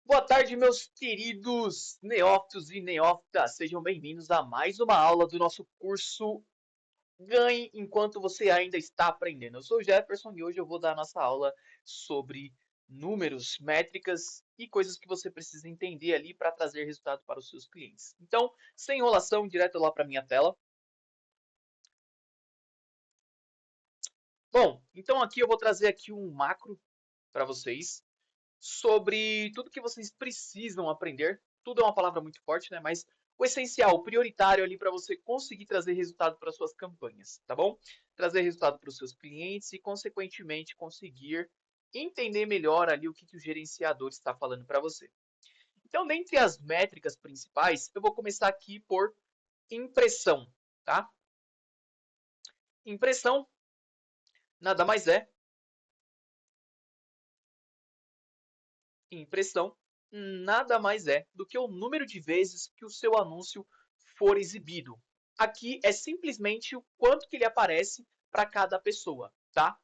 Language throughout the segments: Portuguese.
Boa tarde, meus queridos neófitos e neófitas. Sejam bem-vindos a mais uma aula do nosso curso Ganhe Enquanto Você Ainda Está Aprendendo. Eu sou o Jefferson e hoje eu vou dar a nossa aula sobre números, métricas e coisas que você precisa entender ali para trazer resultado para os seus clientes. Então, sem enrolação, direto lá para minha tela. Bom, então aqui eu vou trazer aqui um macro para vocês sobre tudo que vocês precisam aprender. Tudo é uma palavra muito forte, né? Mas o essencial, o prioritário ali para você conseguir trazer resultado para suas campanhas, tá bom? Trazer resultado para os seus clientes e, consequentemente, conseguir entender melhor ali o que o gerenciador está falando para você. Então, dentre as métricas principais, eu vou começar aqui por impressão, tá? Impressão nada mais é impressão nada mais é do que o número de vezes que o seu anúncio for exibido. Aqui é simplesmente o quanto que ele aparece para cada pessoa, tá?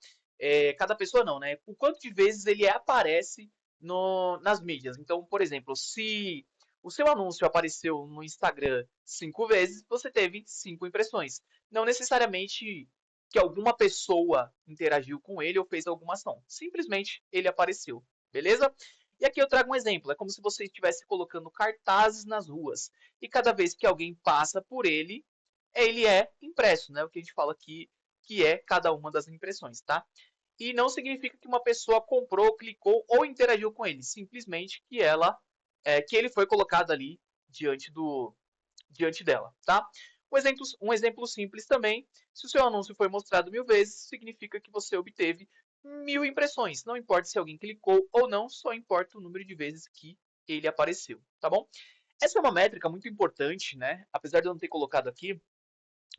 Cada pessoa não, né? O quanto de vezes ele aparece nas mídias. Então, por exemplo, se o seu anúncio apareceu no Instagram 5 vezes, você teve 5 impressões. Não necessariamente que alguma pessoa interagiu com ele ou fez alguma ação. Simplesmente ele apareceu, beleza? E aqui eu trago um exemplo. É como se você estivesse colocando cartazes nas ruas. E cada vez que alguém passa por ele, ele é impresso, né? O que a gente fala aqui, que é cada uma das impressões, tá? E não significa que uma pessoa comprou, clicou ou interagiu com ele. Simplesmente que ele foi colocado ali diante diante dela, tá? Um exemplo simples também, se o seu anúncio foi mostrado 1000 vezes, significa que você obteve 1000 impressões. Não importa se alguém clicou ou não, só importa o número de vezes que ele apareceu, tá bom? Essa é uma métrica muito importante, né? Apesar de eu não ter colocado aqui,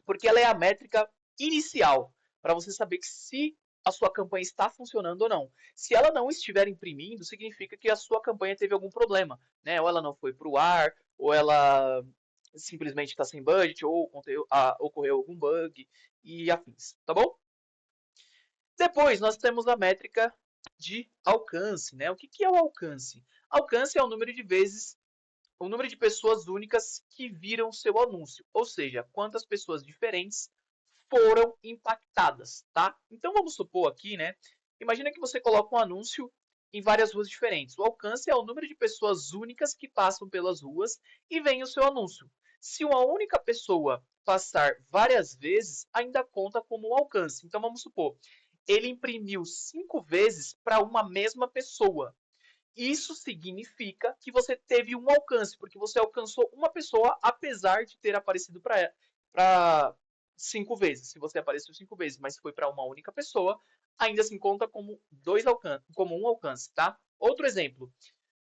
porque ela é a métrica inicial para você saber que se a sua campanha está funcionando ou não. Se ela não estiver imprimindo, significa que a sua campanha teve algum problema, né? Ou ela não foi para o ar, ou ela simplesmente está sem budget, ou ocorreu algum bug e afins, tá bom? Depois nós temos a métrica de alcance, né? O que é o alcance? Alcance é o número de vezes, o número de pessoas únicas que viram seu anúncio, ou seja, quantas pessoas diferentes foram impactadas, tá? Então vamos supor aqui, né? Imagina que você coloca um anúncio em várias ruas diferentes. O alcance é o número de pessoas únicas que passam pelas ruas e veem o seu anúncio. Se uma única pessoa passar várias vezes, ainda conta como um alcance. Então vamos supor, ele imprimiu 5 vezes para uma mesma pessoa. Isso significa que você teve um alcance, porque você alcançou uma pessoa, apesar de ter aparecido para 5 vezes. Se você apareceu 5 vezes, mas foi para uma única pessoa, ainda assim conta como como um alcance, tá? Outro exemplo.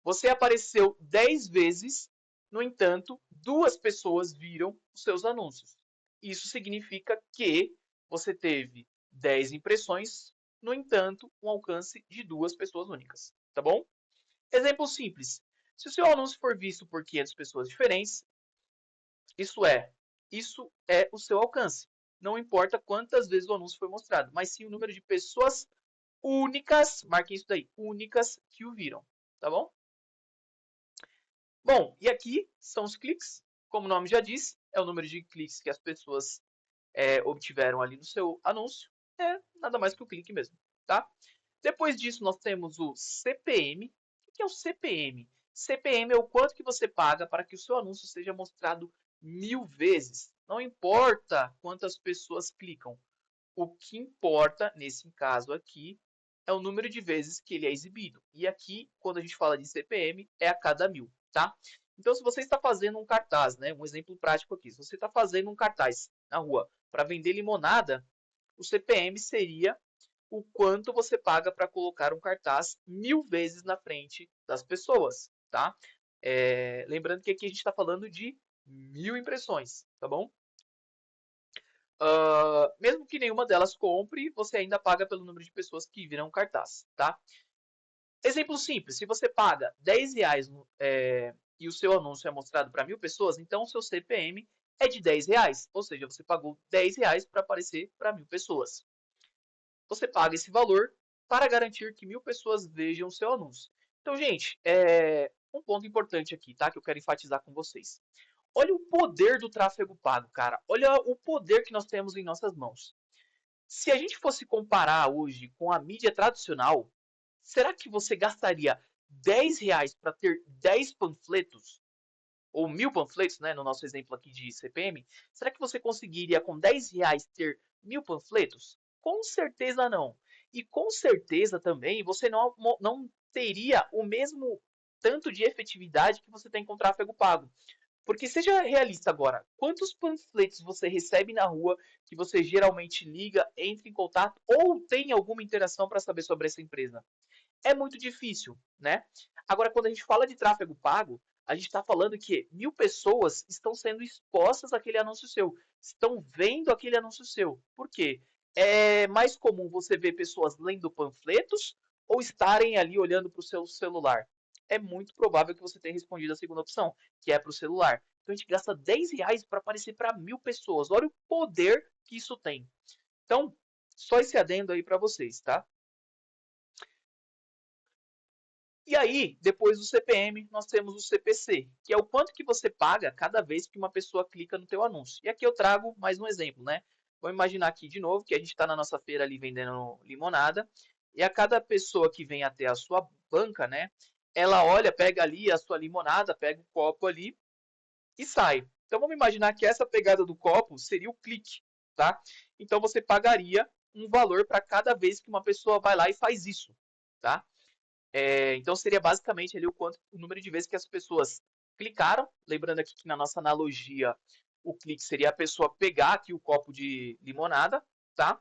Você apareceu 10 vezes, no entanto, 2 pessoas viram os seus anúncios. Isso significa que você teve 10 impressões, no entanto, um alcance de 2 pessoas únicas, tá bom? Exemplo simples. Se o seu anúncio for visto por 500 pessoas diferentes, isso é, isso é o seu alcance. Não importa quantas vezes o anúncio foi mostrado, mas sim o número de pessoas únicas, marquem isso daí, únicas que o viram, tá bom? Bom, e aqui são os cliques. Como o nome já diz, é o número de cliques que as pessoas obtiveram ali no seu anúncio. É nada mais que o clique mesmo, tá? Depois disso, nós temos o CPM. O que é o CPM? CPM é o quanto que você paga para que o seu anúncio seja mostrado 1000 vezes. Não importa quantas pessoas clicam. O que importa, nesse caso aqui, é o número de vezes que ele é exibido. E aqui, quando a gente fala de CPM, é a cada 1000, tá? Então, se você está fazendo um cartaz, né, um exemplo prático aqui, se você está fazendo um cartaz na rua para vender limonada, o CPM seria o quanto você paga para colocar um cartaz 1000 vezes na frente das pessoas, tá? Lembrando que aqui a gente está falando de 1000 impressões, tá bom? Mesmo que nenhuma delas compre, você ainda paga pelo número de pessoas que viram o cartaz, tá? Exemplo simples, se você paga R$ 10 e o seu anúncio é mostrado para 1000 pessoas, então o seu CPM é de R$ 10, ou seja, você pagou R$ 10 para aparecer para 1000 pessoas. Você paga esse valor para garantir que 1000 pessoas vejam o seu anúncio. Então, gente, um ponto importante aqui, tá? Que eu quero enfatizar com vocês. Olha o poder do tráfego pago, cara. Olha o poder que nós temos em nossas mãos. Se a gente fosse comparar hoje com a mídia tradicional, será que você gastaria R$ 10 para ter 10 panfletos? Ou 1.000 panfletos, né, no nosso exemplo aqui de CPM? Será que você conseguiria com R$ 10 ter 1.000 panfletos? Com certeza não. E com certeza também você não teria o mesmo tanto de efetividade que você tem com tráfego pago. Porque seja realista agora, quantos panfletos você recebe na rua que você geralmente liga, entra em contato ou tem alguma interação para saber sobre essa empresa? É muito difícil, né? Agora, quando a gente fala de tráfego pago, a gente está falando que 1.000 pessoas estão sendo expostas àquele anúncio seu, estão vendo aquele anúncio seu. Por quê? É mais comum você ver pessoas lendo panfletos ou estarem ali olhando para o seu celular. É muito provável que você tenha respondido a segunda opção, que é para o celular. Então a gente gasta R$ 10 para aparecer para 1.000 pessoas. Olha o poder que isso tem. Então, só esse adendo aí para vocês, tá? E aí, depois do CPM, nós temos o CPC, que é o quanto que você paga cada vez que uma pessoa clica no teu anúncio. E aqui eu trago mais um exemplo, né? Vamos imaginar aqui de novo que a gente está na nossa feira ali vendendo limonada, e a cada pessoa que vem até a sua banca, né? Ela olha, pega ali a sua limonada, pega o copo ali e sai. Então vamos imaginar que essa pegada do copo seria o clique, tá? Então você pagaria um valor para cada vez que uma pessoa vai lá e faz isso, tá? Então seria basicamente ali o número de vezes que as pessoas clicaram. Lembrando aqui que na nossa analogia o clique seria a pessoa pegar aqui o copo de limonada, tá?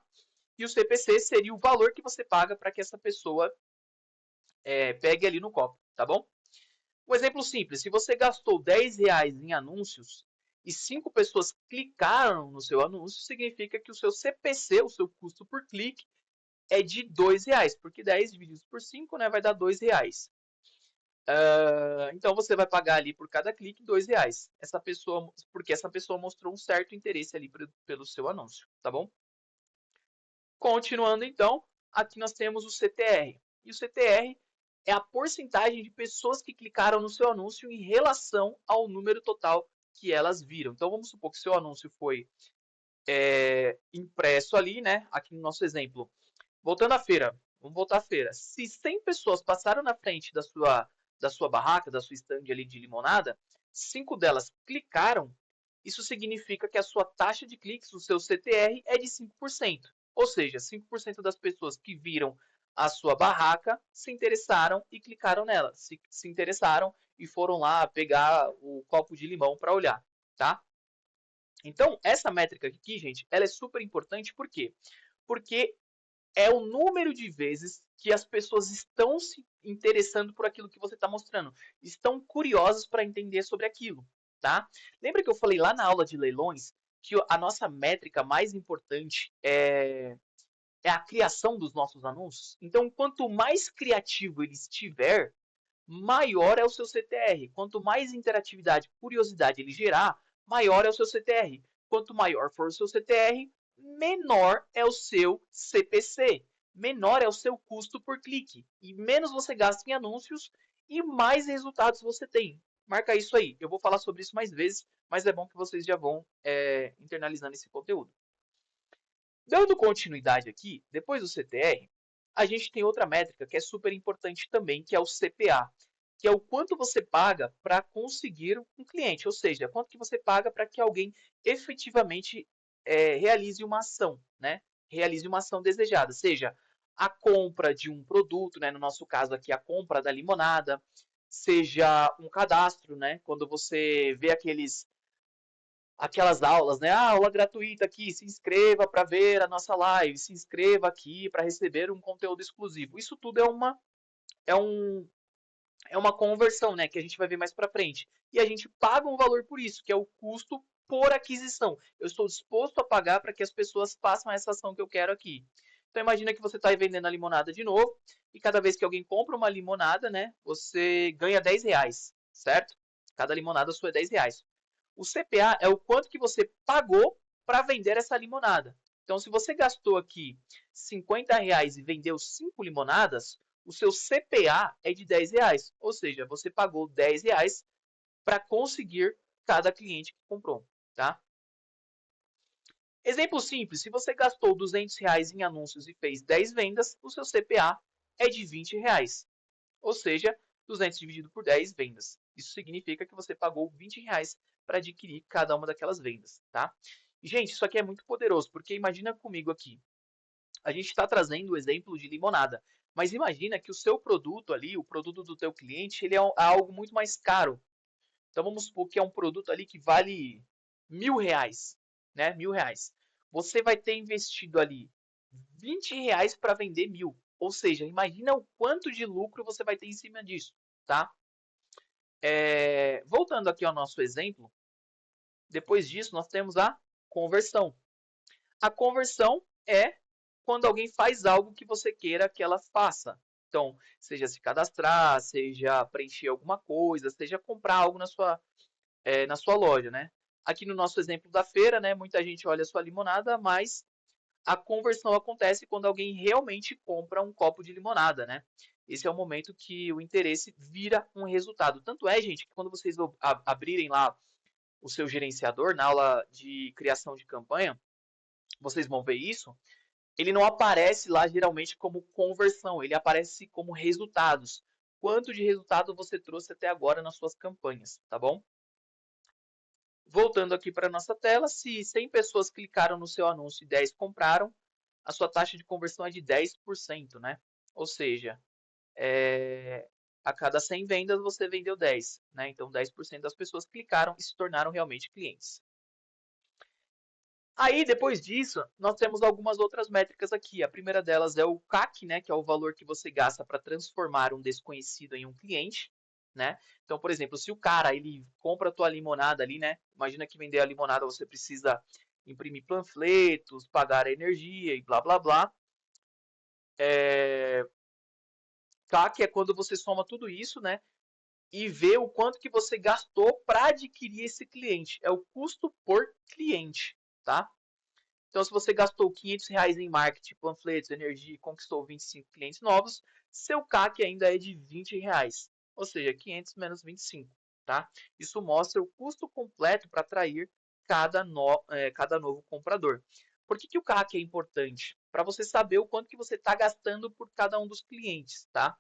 E o CPC seria o valor que você paga para que essa pessoa pegue ali no copo, tá bom? Um exemplo simples: se você gastou R$ 10 em anúncios e 5 pessoas clicaram no seu anúncio, significa que o seu CPC, o seu custo por clique, é de R$ 2, porque 10 dividido por 5, né, vai dar R$ 2. Então você vai pagar ali por cada clique R$ 2. Porque essa pessoa mostrou um certo interesse ali pelo seu anúncio, tá bom? Continuando então, aqui nós temos o CTR. E o CTR é a porcentagem de pessoas que clicaram no seu anúncio em relação ao número total que elas viram. Então vamos supor que seu anúncio foi impresso ali, né? Aqui no nosso exemplo. Voltando à feira, vamos voltar à feira. Se 100 pessoas passaram na frente da sua barraca, da sua stand ali de limonada, 5 delas clicaram, isso significa que a sua taxa de cliques, o seu CTR, é de 5%. Ou seja, 5% das pessoas que viram a sua barraca se interessaram e clicaram nela. Se interessaram e foram lá pegar o copo de limão para olhar, tá? Então, essa métrica aqui, gente, ela é super importante, por quê? Porque é o número de vezes que as pessoas estão se interessando por aquilo que você está mostrando, estão curiosas para entender sobre aquilo, tá? Lembra que eu falei lá na aula de leilões que a nossa métrica mais importante é a criação dos nossos anúncios? Então, quanto mais criativo ele estiver, maior é o seu CTR. Quanto mais interatividade, curiosidade ele gerar, maior é o seu CTR. Quanto maior for o seu CTR, menor é o seu CPC, menor é o seu custo por clique. E menos você gasta em anúncios e mais resultados você tem. Marca isso aí. Eu vou falar sobre isso mais vezes, mas é bom que vocês já vão internalizando esse conteúdo. Dando continuidade aqui, depois do CTR, a gente tem outra métrica que é super importante também, que é o CPA, que é o quanto você paga para conseguir um cliente, ou seja, quanto que você paga para que alguém efetivamente realize uma ação, né? Realize uma ação desejada, seja a compra de um produto, né? No nosso caso aqui, a compra da limonada, seja um cadastro, né? Quando você vê aquelas aulas, né? Ah, aula gratuita aqui, se inscreva para ver a nossa live, se inscreva aqui para receber um conteúdo exclusivo. Isso tudo é um, é uma conversão, né? Que a gente vai ver mais para frente. E a gente paga um valor por isso, que é o custo por aquisição. Eu estou disposto a pagar para que as pessoas façam essa ação que eu quero aqui. Então imagina que você está vendendo a limonada de novo e cada vez que alguém compra uma limonada, né? Você ganha R$ 10, certo? Cada limonada sua é R$ 10. O CPA é o quanto que você pagou para vender essa limonada. Então, se você gastou aqui R$ 50 e vendeu 5 limonadas, o seu CPA é de R$ 10, ou seja, você pagou R$ 10 para conseguir cada cliente que comprou, tá? Exemplo simples, se você gastou R$ 200 em anúncios e fez 10 vendas, o seu CPA é de R$ 20, ou seja, 200 dividido por 10 vendas. Isso significa que você pagou R$ 20 para adquirir cada uma daquelas vendas, tá? E, gente, isso aqui é muito poderoso, porque imagina comigo aqui, a gente está trazendo o exemplo de limonada, mas imagina que o seu produto ali, o produto do teu cliente, ele é algo muito mais caro. Então vamos supor que é um produto ali que vale R$ 1.000, né? R$ 1.000. Você vai ter investido ali R$ 20 para vender 1.000. Ou seja, imagina o quanto de lucro você vai ter em cima disso, tá? Voltando aqui ao nosso exemplo, depois disso nós temos a conversão. A conversão é quando alguém faz algo que você queira que ela faça. Então, seja se cadastrar, seja preencher alguma coisa, seja comprar algo na sua loja, né? Aqui no nosso exemplo da feira, né, muita gente olha a sua limonada, mas a conversão acontece quando alguém realmente compra um copo de limonada, né? Esse é o momento que o interesse vira um resultado. Tanto é, gente, que quando vocês abrirem lá o seu gerenciador na aula de criação de campanha, vocês vão ver isso. Ele não aparece lá geralmente como conversão, ele aparece como resultados. Quanto de resultado você trouxe até agora nas suas campanhas, tá bom? Voltando aqui para a nossa tela, se 100 pessoas clicaram no seu anúncio e 10 compraram, a sua taxa de conversão é de 10%, né? Ou seja, a cada 100 vendas você vendeu 10, né? Então 10% das pessoas clicaram e se tornaram realmente clientes. Aí, depois disso, nós temos algumas outras métricas aqui. A primeira delas é o CAC, né, que é o valor que você gasta para transformar um desconhecido em um cliente, né? Então, por exemplo, se o cara ele compra a tua limonada ali, né? Imagina que vender a limonada você precisa imprimir panfletos, pagar a energia e blá blá blá. CAC é quando você soma tudo isso, né? E vê o quanto que você gastou para adquirir esse cliente. É o custo por cliente, tá? Então, se você gastou R$ 500 em marketing, panfletos, energia e conquistou 25 clientes novos, seu CAC ainda é de R$ 20, ou seja, 500 menos 25, tá? Isso mostra o custo completo para atrair cada novo comprador. Por que o CAC é importante? Para você saber o quanto que você está gastando por cada um dos clientes, tá?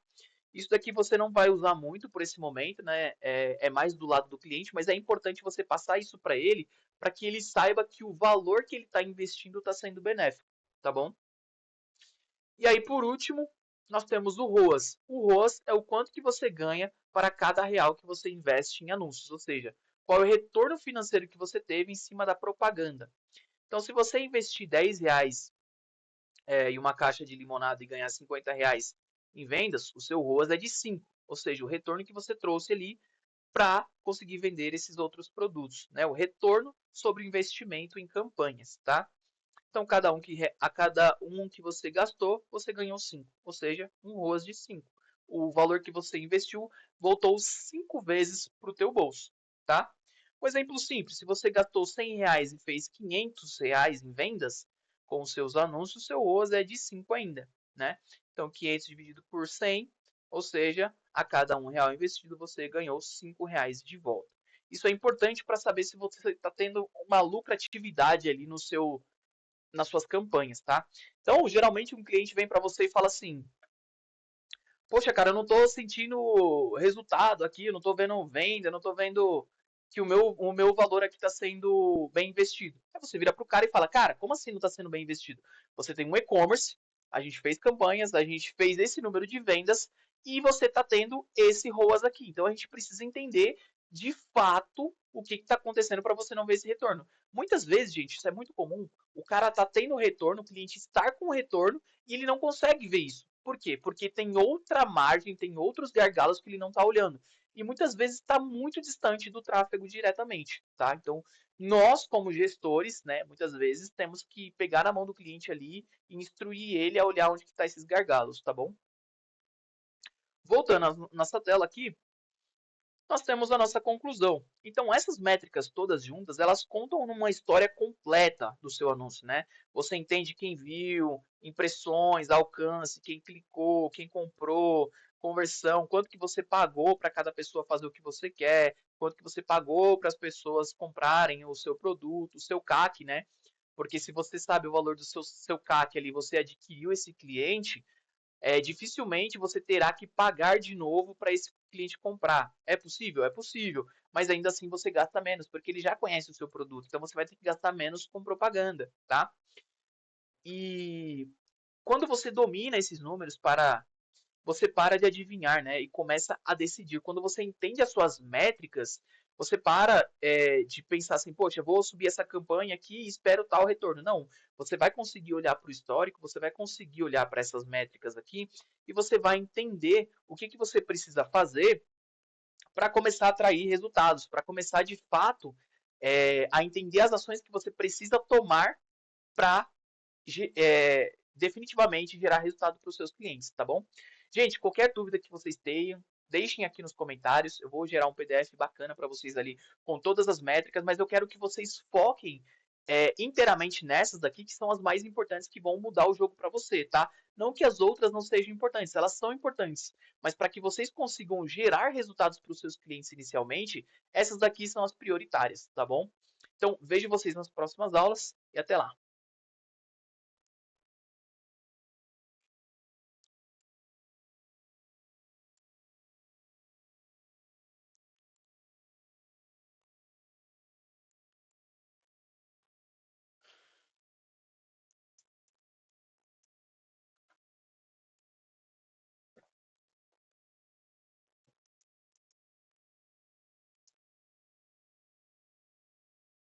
Isso daqui você não vai usar muito por esse momento, né? É mais do lado do cliente, mas é importante você passar isso para que ele saiba que o valor que ele está investindo está sendo benéfico, tá bom? E aí, por último, nós temos o ROAS. O ROAS é o quanto que você ganha para cada real que você investe em anúncios, ou seja, qual é o retorno financeiro que você teve em cima da propaganda. Então, se você investir R$ 10 em uma caixa de limonada e ganhar R$ 50 em vendas, o seu ROAS é de 5, ou seja, o retorno que você trouxe ali para conseguir vender esses outros produtos, né? O retorno sobre o investimento em campanhas, tá? Então, a cada um que você gastou, você ganhou 5, ou seja, um ROAS de 5. O valor que você investiu voltou 5 vezes para o teu bolso, tá? Um exemplo simples, se você gastou R$ 100 e fez R$ 500 em vendas com os seus anúncios, seu ROAS é de 5 ainda, né? Então, 500 dividido por 100, ou seja, a cada R$ 1 investido, você ganhou R$ 5 de volta. Isso é importante para saber se você está tendo uma lucratividade ali nas suas campanhas, tá? Então, geralmente um cliente vem para você e fala assim: poxa, cara, eu não estou sentindo resultado aqui, eu não estou vendo venda, eu não estou vendo que o meu valor aqui está sendo bem investido. Aí você vira pro cara e fala: cara, como assim não está sendo bem investido? Você tem um e-commerce, a gente fez campanhas, a gente fez esse número de vendas e você está tendo esse ROAS aqui. Então a gente precisa entender de fato o que está acontecendo para você não ver esse retorno. Muitas vezes, gente, isso é muito comum. O cara está tendo retorno, o cliente está com retorno e ele não consegue ver isso. Por quê? Porque tem outra margem, tem outros gargalos que ele não está olhando. E muitas vezes está muito distante do tráfego diretamente, tá? Então, nós, como gestores, né, muitas vezes temos que pegar na mão do cliente ali e instruir ele a olhar onde está esses gargalos, tá bom? Voltando à nossa tela aqui, nós temos a nossa conclusão. Então, essas métricas todas juntas, elas contam numa história completa do seu anúncio, né? Você entende quem viu, impressões, alcance, quem clicou, quem comprou, conversão, quanto que você pagou para cada pessoa fazer o que você quer, quanto que você pagou para as pessoas comprarem o seu produto, o seu CAC, né? Porque se você sabe o valor do seu CAC ali, você adquiriu esse cliente, dificilmente você terá que pagar de novo para esse cliente comprar. É possível? É possível, mas ainda assim você gasta menos, porque ele já conhece o seu produto, então você vai ter que gastar menos com propaganda, tá? E quando você domina esses números você para de adivinhar, né? E começa a decidir. Quando você entende as suas métricas, você para de pensar assim, poxa, eu vou subir essa campanha aqui e espero tal retorno. Não, você vai conseguir olhar para o histórico, você vai conseguir olhar para essas métricas aqui e você vai entender o que, que você precisa fazer para começar a atrair resultados, para começar de fato a entender as ações que você precisa tomar para definitivamente gerar resultado para os seus clientes, tá bom? Gente, qualquer dúvida que vocês tenham, deixem aqui nos comentários. Eu vou gerar um PDF bacana para vocês ali com todas as métricas, mas eu quero que vocês foquem inteiramente nessas daqui, que são as mais importantes que vão mudar o jogo para você, tá? Não que as outras não sejam importantes, elas são importantes, mas para que vocês consigam gerar resultados para os seus clientes inicialmente, essas daqui são as prioritárias, tá bom? Então, vejo vocês nas próximas aulas e até lá.